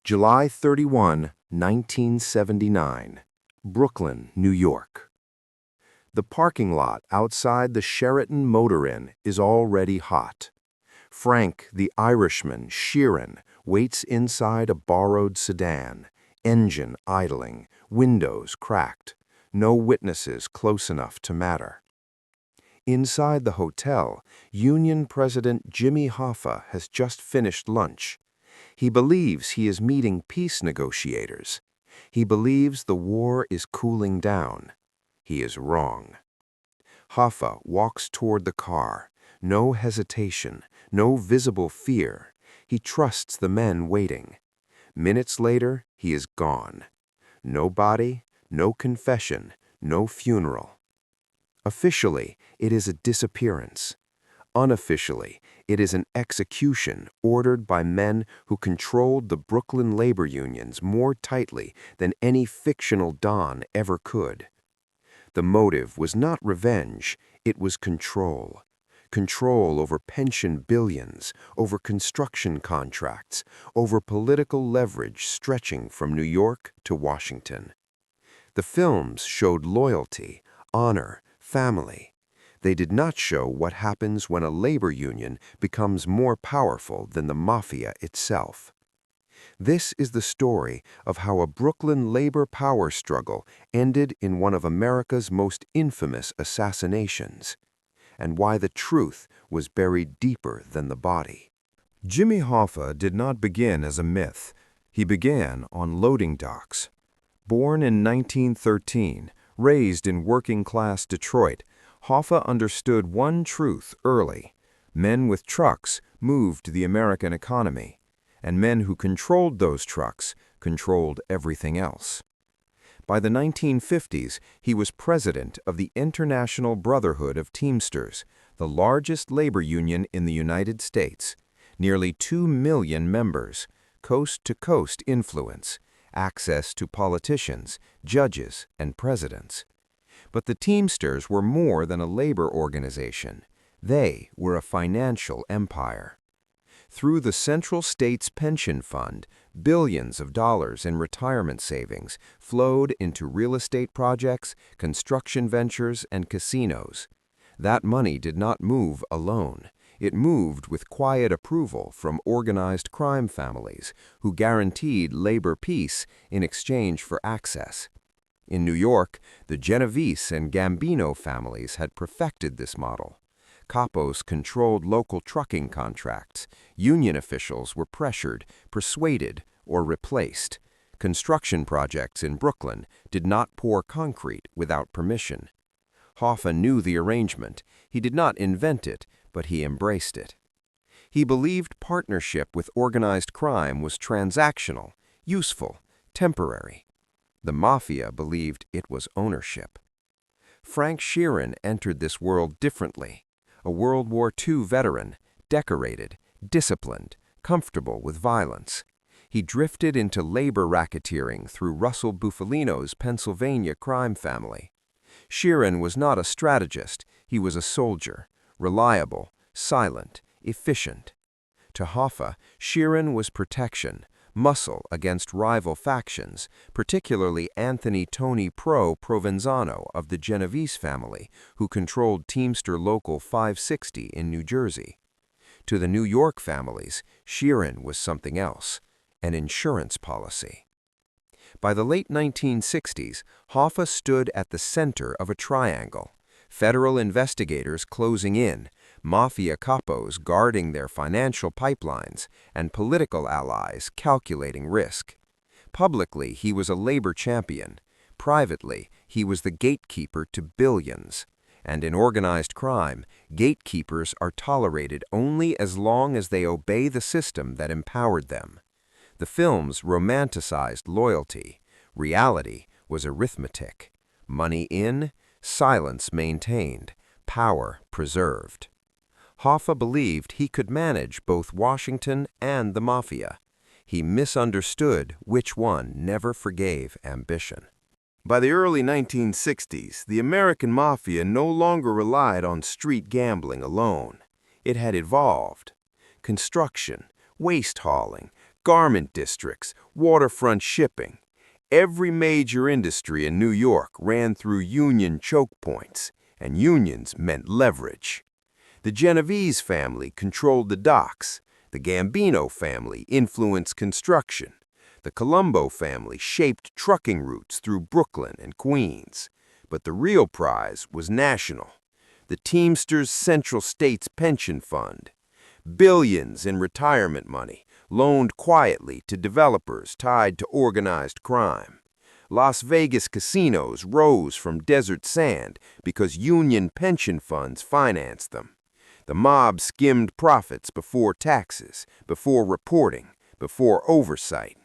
July 31, 1979, Brooklyn, New York. The parking lot outside the Sheraton Motor Inn is already hot. Frank, the Irishman, Sheeran, waits inside a borrowed sedan, engine idling, windows cracked, no witnesses close enough to matter. Inside the hotel, Union President Jimmy Hoffa has just finished lunch. He believes he is meeting peace negotiators. He believes the war is cooling down. He is wrong. Hoffa walks toward the car. No hesitation, no visible fear. He trusts the men waiting. Minutes later, he is gone. No body, no confession, no funeral. Officially, it is a disappearance. Unofficially, it is an execution ordered by men who controlled the Brooklyn labor unions more tightly than any fictional Don ever could. The motive was not revenge, it was control. Control over pension billions, over construction contracts, over political leverage stretching from New York to Washington. The films showed loyalty, honor, family. They did not show what happens when a labor union becomes more powerful than the Mafia itself. This is the story of how a Brooklyn labor power struggle ended in one of America's most infamous assassinations, and why the truth was buried deeper than the body. Jimmy Hoffa did not begin as a myth. He began on loading docks. Born in 1913, raised in working-class Detroit, Hoffa understood one truth early. Men with trucks moved the American economy, and men who controlled those trucks controlled everything else. By the 1950s, he was president of the International Brotherhood of Teamsters, the largest labor union in the United States. Nearly 2 million members, coast-to-coast influence, access to politicians, judges, and presidents. But the Teamsters were more than a labor organization. They were a financial empire. Through the Central States Pension Fund, billions of dollars in retirement savings flowed into real estate projects, construction ventures, and casinos. That money did not move alone. It moved with quiet approval from organized crime families who guaranteed labor peace in exchange for access. In New York, the Genovese and Gambino families had perfected this model. Capos controlled local trucking contracts. Union officials were pressured, persuaded, or replaced. Construction projects in Brooklyn did not pour concrete without permission. Hoffa knew the arrangement. He did not invent it, but he embraced it. He believed partnership with organized crime was transactional, useful, temporary. The Mafia believed it was ownership. Frank Sheeran entered this world differently. A World War II veteran, decorated, disciplined, comfortable with violence. He drifted into labor racketeering through Russell Bufalino's Pennsylvania crime family. Sheeran was not a strategist, he was a soldier, reliable, silent, efficient. To Hoffa, Sheeran was protection, muscle against rival factions, particularly Anthony Tony Provenzano of the Genovese family, who controlled Teamster Local 560 in New Jersey. To the New York families, Sheeran was something else, an insurance policy. By the late 1960s, Hoffa stood at the center of a triangle. Federal investigators closing in, Mafia capos guarding their financial pipelines, and political allies calculating risk. Publicly, he was a labor champion. Privately, he was the gatekeeper to billions. And in organized crime, gatekeepers are tolerated only as long as they obey the system that empowered them. The films romanticized loyalty. Reality was arithmetic. Money in, silence maintained, power preserved. Hoffa believed he could manage both Washington and the Mafia. He misunderstood which one never forgave ambition. By the early 1960s, the American Mafia no longer relied on street gambling alone. It had evolved. Construction, waste hauling, garment districts, waterfront shipping. Every major industry in New York ran through union choke points, and unions meant leverage. The Genovese family controlled the docks. The Gambino family influenced construction. The Colombo family shaped trucking routes through Brooklyn and Queens. But the real prize was national. The Teamsters Central States Pension Fund. Billions in retirement money loaned quietly to developers tied to organized crime. Las Vegas casinos rose from desert sand because union pension funds financed them. The mob skimmed profits before taxes, before reporting, before oversight.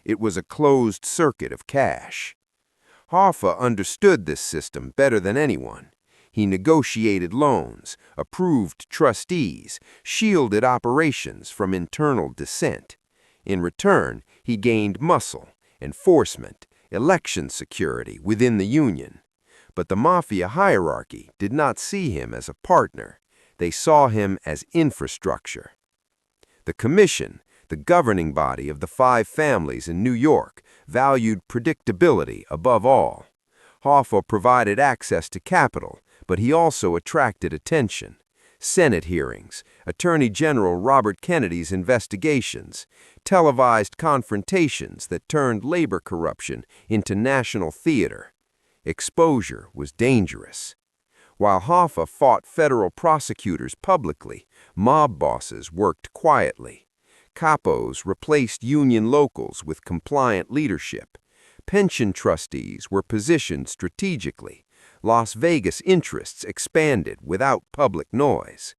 It was a closed circuit of cash. Hoffa understood this system better than anyone. He negotiated loans, approved trustees, shielded operations from internal dissent. In return, he gained muscle, enforcement, election security within the union. But the Mafia hierarchy did not see him as a partner. They saw him as infrastructure. The Commission, the governing body of the 5 families in New York, valued predictability above all. Hoffa provided access to capital, but he also attracted attention. Senate hearings, Attorney General Robert Kennedy's investigations, televised confrontations that turned labor corruption into national theater. Exposure was dangerous. While Hoffa fought federal prosecutors publicly, mob bosses worked quietly. Capos replaced union locals with compliant leadership. Pension trustees were positioned strategically. Las Vegas interests expanded without public noise.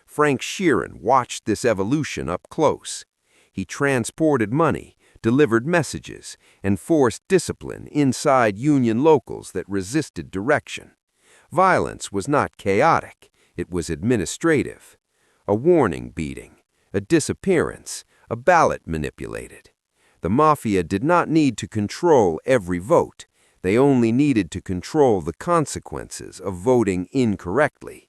Frank Sheeran watched this evolution up close. He transported money, delivered messages, and forced discipline inside union locals that resisted direction. Violence was not chaotic, it was administrative. A warning beating, a disappearance, a ballot manipulated. The Mafia did not need to control every vote. They only needed to control the consequences of voting incorrectly.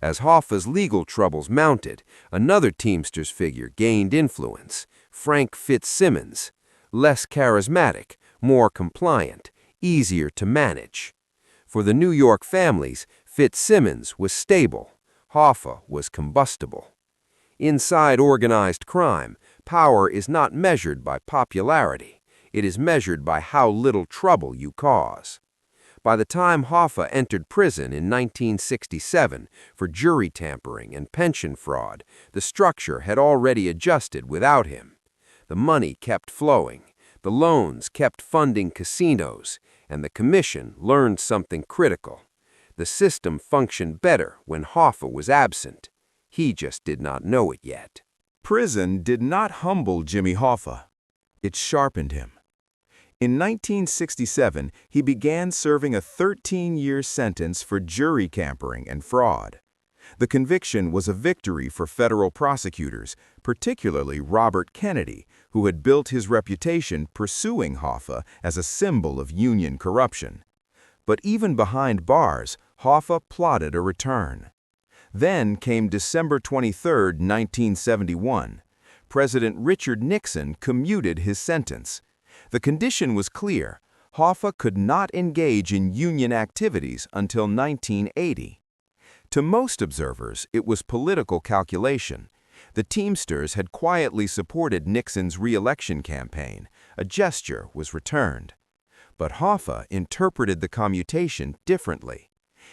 As Hoffa's legal troubles mounted, another Teamsters figure gained influence, Frank Fitzsimmons. Less charismatic, more compliant, easier to manage. For the New York families, Fitzsimmons was stable. Hoffa was combustible. Inside organized crime, power is not measured by popularity. It is measured by how little trouble you cause. By the time Hoffa entered prison in 1967 for jury tampering and pension fraud, the structure had already adjusted without him. The money kept flowing, the loans kept funding casinos, and the Commission learned something critical. The system functioned better when Hoffa was absent. He just did not know it yet. Prison did not humble Jimmy Hoffa. It sharpened him. In 1967, he began serving a 13-year sentence for jury tampering and fraud. The conviction was a victory for federal prosecutors, particularly Robert Kennedy, who had built his reputation pursuing Hoffa as a symbol of union corruption. But even behind bars, Hoffa plotted a return. Then came December 23, 1971. President Richard Nixon commuted his sentence. The condition was clear. Hoffa could not engage in union activities until 1980. To most observers, it was political calculation. The Teamsters had quietly supported Nixon's re-election campaign. A gesture was returned. But Hoffa interpreted the commutation differently.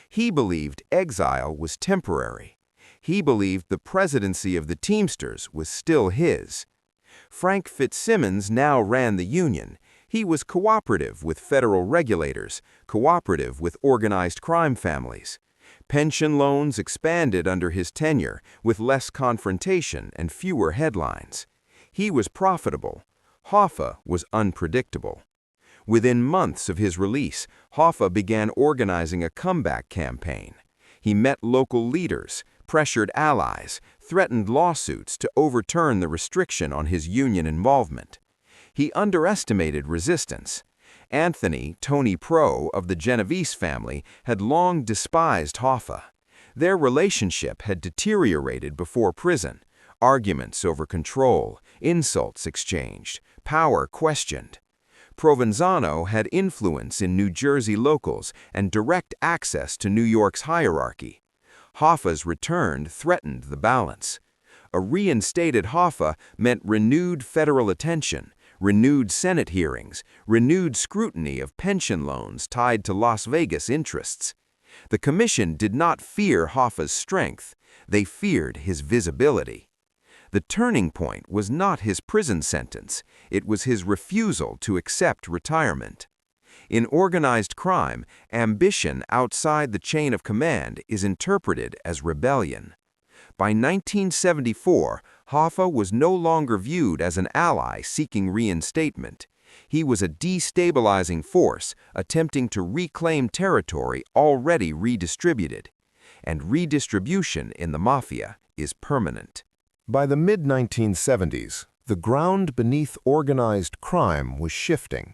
He believed exile was temporary. He believed the presidency of the Teamsters was still his. Frank Fitzsimmons now ran the union. He was cooperative with federal regulators, cooperative with organized crime families. Pension loans expanded under his tenure, with less confrontation and fewer headlines. He was profitable. Hoffa was unpredictable. Within months of his release, Hoffa began organizing a comeback campaign. He met local leaders, pressured allies, threatened lawsuits to overturn the restriction on his union involvement. He underestimated resistance. Anthony Tony Pro of the Genovese family had long despised Hoffa. Their relationship had deteriorated before prison. Arguments over control, insults exchanged, power questioned. Provenzano had influence in New Jersey locals and direct access to New York's hierarchy. Hoffa's return threatened the balance. A reinstated Hoffa meant renewed federal attention, renewed Senate hearings, renewed scrutiny of pension loans tied to Las Vegas interests. The commission did not fear Hoffa's strength, they feared his visibility. The turning point was not his prison sentence, it was his refusal to accept retirement. In organized crime, ambition outside the chain of command is interpreted as rebellion. By 1974, Hoffa was no longer viewed as an ally seeking reinstatement. He was a destabilizing force attempting to reclaim territory already redistributed. And redistribution in the Mafia is permanent. By the mid-1970s, the ground beneath organized crime was shifting.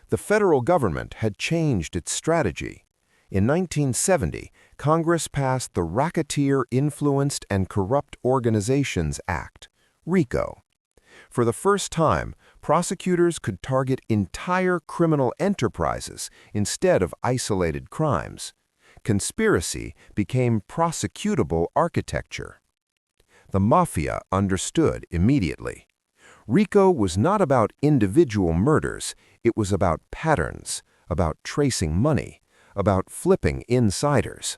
The federal government had changed its strategy. In 1970, Congress passed the Racketeer Influenced and Corrupt Organizations Act, RICO. For the first time, prosecutors could target entire criminal enterprises instead of isolated crimes. Conspiracy became prosecutable architecture. The Mafia understood immediately. RICO was not about individual murders, it was about patterns, about tracing money, about flipping insiders.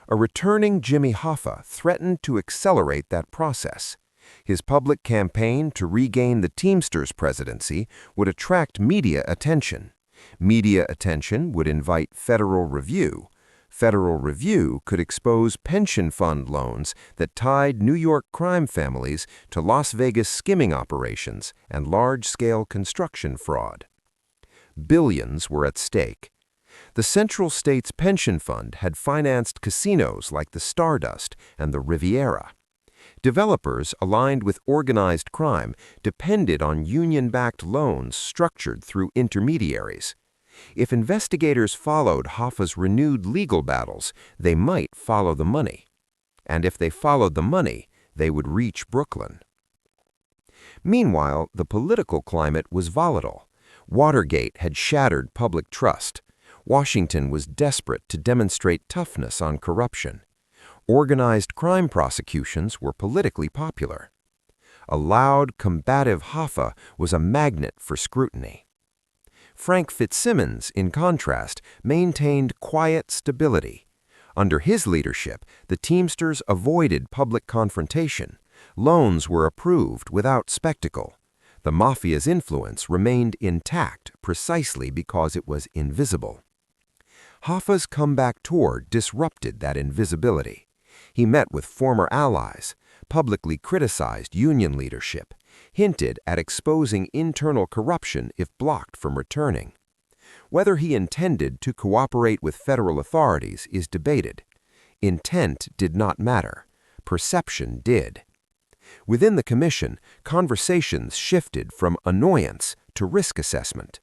A returning Jimmy Hoffa threatened to accelerate that process. His public campaign to regain the Teamsters presidency would attract media attention. Media attention would invite federal review. Federal review could expose pension fund loans that tied New York crime families to Las Vegas skimming operations and large-scale construction fraud. Billions were at stake. The Central States Pension Fund had financed casinos like the Stardust and the Riviera. Developers aligned with organized crime depended on union-backed loans structured through intermediaries. If investigators followed Hoffa's renewed legal battles, they might follow the money. And if they followed the money, they would reach Brooklyn. Meanwhile, the political climate was volatile. Watergate had shattered public trust. Washington was desperate to demonstrate toughness on corruption. Organized crime prosecutions were politically popular. A loud, combative Hoffa was a magnet for scrutiny. Frank Fitzsimmons, in contrast, maintained quiet stability. Under his leadership, the Teamsters avoided public confrontation. Loans were approved without spectacle. The Mafia's influence remained intact precisely because it was invisible. Hoffa's comeback tour disrupted that invisibility. He met with former allies, publicly criticized union leadership, hinted at exposing internal corruption if blocked from returning. Whether he intended to cooperate with federal authorities is debated. Intent did not matter. Perception did. Within the commission, conversations shifted from annoyance to risk assessment.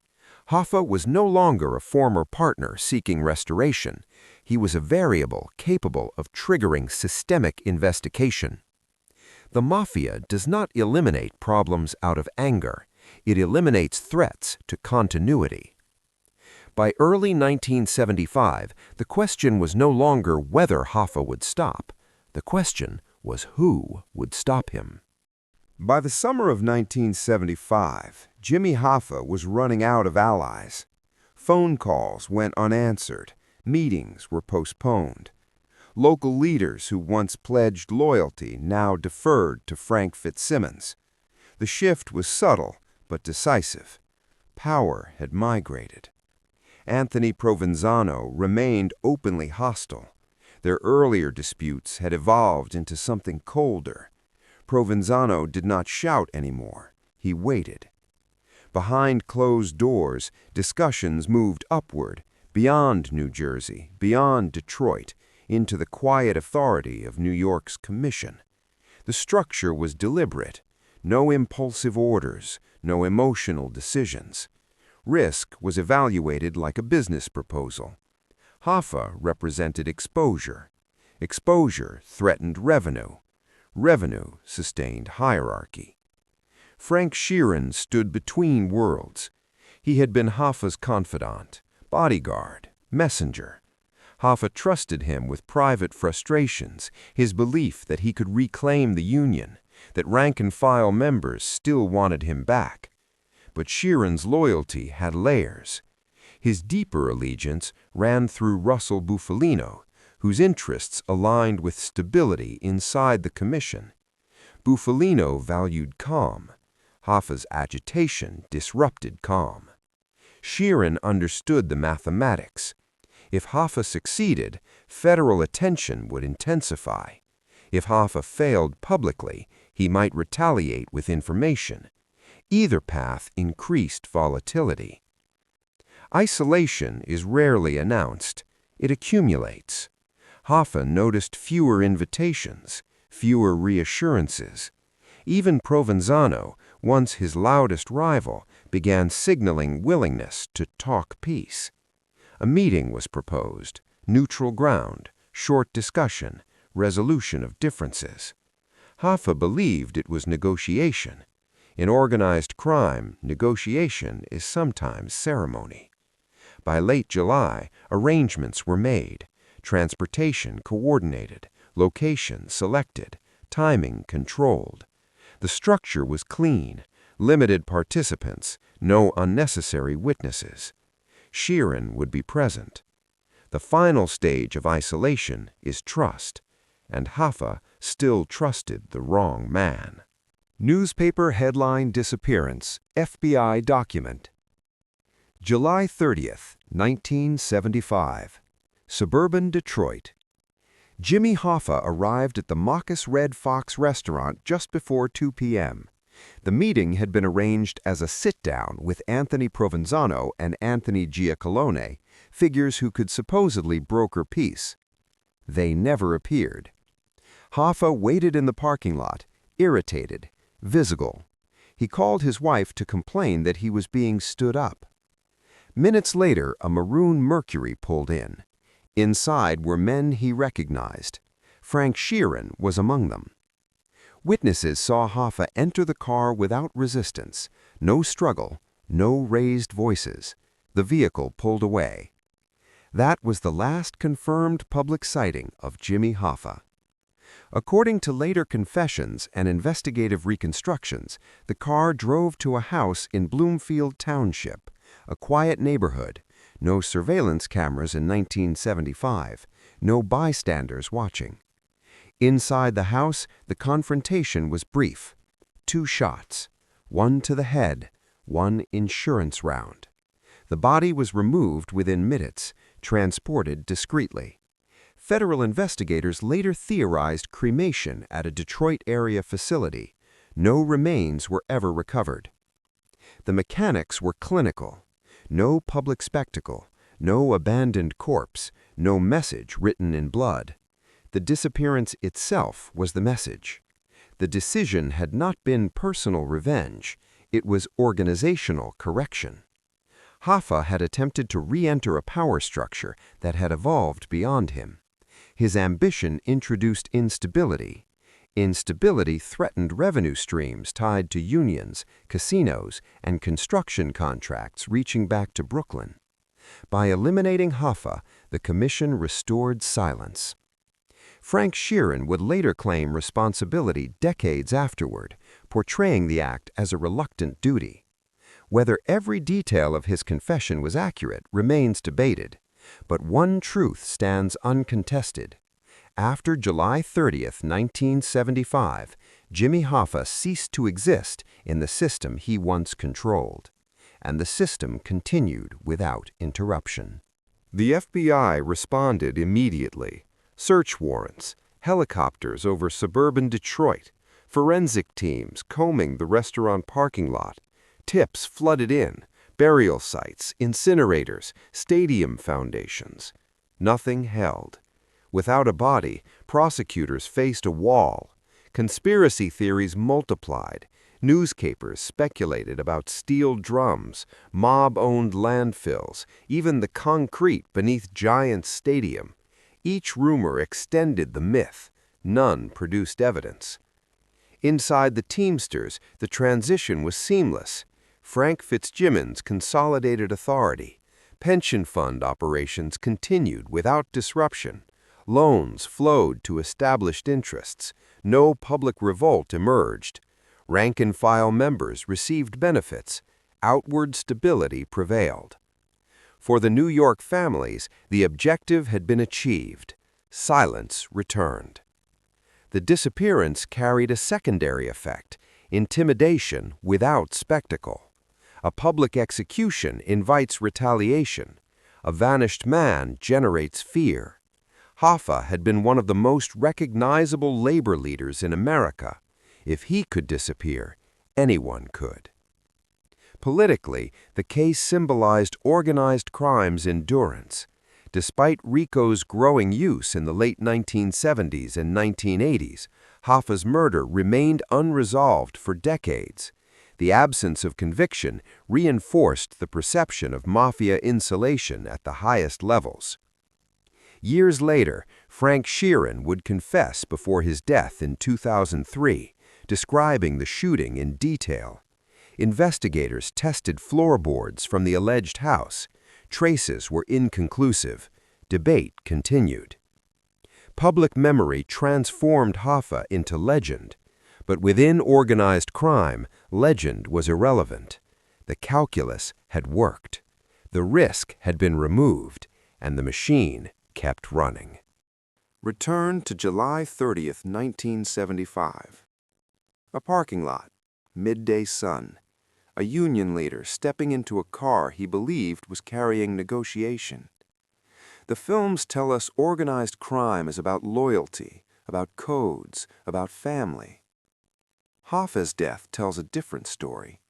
Hoffa was no longer a former partner seeking restoration. He was a variable capable of triggering systemic investigation. The Mafia does not eliminate problems out of anger. It eliminates threats to continuity. By early 1975, the question was no longer whether Hoffa would stop. The question was who would stop him. By the summer of 1975, Jimmy Hoffa was running out of allies. Phone calls went unanswered. Meetings were postponed. Local leaders who once pledged loyalty now deferred to Frank Fitzsimmons. The shift was subtle but decisive. Power had migrated. Anthony Provenzano remained openly hostile. Their earlier disputes had evolved into something colder. Provenzano did not shout anymore. He waited. Behind closed doors, discussions moved upward, beyond New Jersey, beyond Detroit, into the quiet authority of New York's commission. The structure was deliberate. No impulsive orders, no emotional decisions. Risk was evaluated like a business proposal. Hoffa represented exposure. Exposure threatened revenue. Revenue sustained hierarchy. Frank Sheeran stood between worlds. He had been Hoffa's confidant, bodyguard, messenger. Hoffa trusted him with private frustrations, his belief that he could reclaim the Union, that rank-and-file members still wanted him back. But Sheeran's loyalty had layers. His deeper allegiance ran through Russell Bufalino, whose interests aligned with stability inside the Commission. Bufalino valued calm. Hoffa's agitation disrupted calm. Sheeran understood the mathematics. If Hoffa succeeded, federal attention would intensify. If Hoffa failed publicly, he might retaliate with information. Either path increased volatility. Isolation is rarely announced. It accumulates. Hoffa noticed fewer invitations, fewer reassurances. Even Provenzano, once his loudest rival, began signaling willingness to talk peace. A meeting was proposed, neutral ground, short discussion, resolution of differences. Hoffa believed it was negotiation. In organized crime, negotiation is sometimes ceremony. By late July, arrangements were made, transportation coordinated, location selected, timing controlled. The structure was clean, limited participants, no unnecessary witnesses. Sheeran would be present. The final stage of isolation is trust, and Hoffa still trusted the wrong man. Newspaper headline disappearance, FBI document. July 30th, 1975. Suburban Detroit. Jimmy Hoffa arrived at the Maucus Red Fox restaurant just before 2 p.m. The meeting had been arranged as a sit-down with Anthony Provenzano and Anthony Giacolone, figures who could supposedly broker peace. They never appeared. Hoffa waited in the parking lot, irritated, visible. He called his wife to complain that he was being stood up. Minutes later, a maroon Mercury pulled in. Inside were men he recognized. Frank Sheeran was among them. Witnesses saw Hoffa enter the car without resistance. No struggle, no raised voices. The vehicle pulled away. That was the last confirmed public sighting of Jimmy Hoffa. According to later confessions and investigative reconstructions, the car drove to a house in Bloomfield Township, a quiet neighborhood. No surveillance cameras in 1975, no bystanders watching. Inside the house, the confrontation was brief. 2 shots, one to the head, one insurance round. The body was removed within minutes, transported discreetly. Federal investigators later theorized cremation at a Detroit-area facility. No remains were ever recovered. The mechanics were clinical. No public spectacle, no abandoned corpse, no message written in blood. The disappearance itself was the message. The decision had not been personal revenge, it was organizational correction. Hoffa had attempted to re-enter a power structure that had evolved beyond him. His ambition introduced instability. Instability threatened revenue streams tied to unions, casinos, and construction contracts reaching back to Brooklyn. By eliminating Hoffa, the commission restored silence. Frank Sheeran would later claim responsibility decades afterward, portraying the act as a reluctant duty. Whether every detail of his confession was accurate remains debated, but one truth stands uncontested. After July 30th, 1975, Jimmy Hoffa ceased to exist in the system he once controlled, and the system continued without interruption. The FBI responded immediately. Search warrants, helicopters over suburban Detroit, forensic teams combing the restaurant parking lot, tips flooded in, burial sites, incinerators, stadium foundations. Nothing held. Without a body, prosecutors faced a wall. Conspiracy theories multiplied. Newspapers speculated about steel drums, mob-owned landfills, even the concrete beneath Giants Stadium. Each rumor extended the myth. None produced evidence. Inside the Teamsters, the transition was seamless. Frank Fitzgibbons consolidated authority. Pension fund operations continued without disruption. Loans flowed to established interests. No public revolt emerged. Rank-and-file members received benefits. Outward stability prevailed. For the New York families, the objective had been achieved. Silence returned. The disappearance carried a secondary effect: intimidation without spectacle. A public execution invites retaliation. A vanished man generates fear. Hoffa had been one of the most recognizable labor leaders in America. If he could disappear, anyone could. Politically, the case symbolized organized crime's endurance. Despite RICO's growing use in the late 1970s and 1980s, Hoffa's murder remained unresolved for decades. The absence of conviction reinforced the perception of Mafia insulation at the highest levels. Years later, Frank Sheeran would confess before his death in 2003, describing the shooting in detail. Investigators tested floorboards from the alleged house. Traces were inconclusive. Debate continued. Public memory transformed Hoffa into legend. But within organized crime, legend was irrelevant. The calculus had worked. The risk had been removed, and the machine kept running. Return to July 30th, 1975. A parking lot. Midday sun. A union leader stepping into a car he believed was carrying negotiation. The films tell us organized crime is about loyalty, about codes, about family. Hoffa's death tells a different story.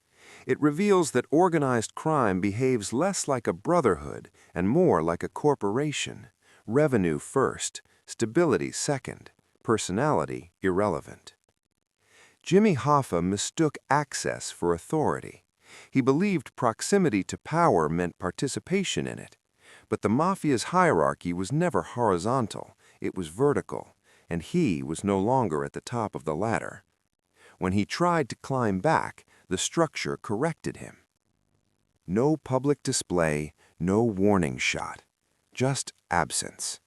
It reveals that organized crime behaves less like a brotherhood and more like a corporation. Revenue first, stability second, personality irrelevant. Jimmy Hoffa mistook access for authority. He believed proximity to power meant participation in it. But the Mafia's hierarchy was never horizontal, it was vertical, and he was no longer at the top of the ladder. When he tried to climb back, the structure corrected him. No public display, no warning shot, just absence.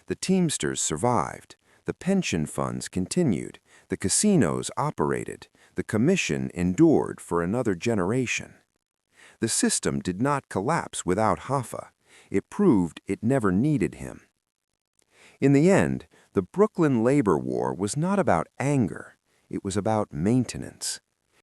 The Teamsters survived, the pension funds continued, the casinos operated, the commission endured for another generation. The system did not collapse without Hoffa. It proved it never needed him. In the end, the Brooklyn labor war was not about anger. It was about maintenance.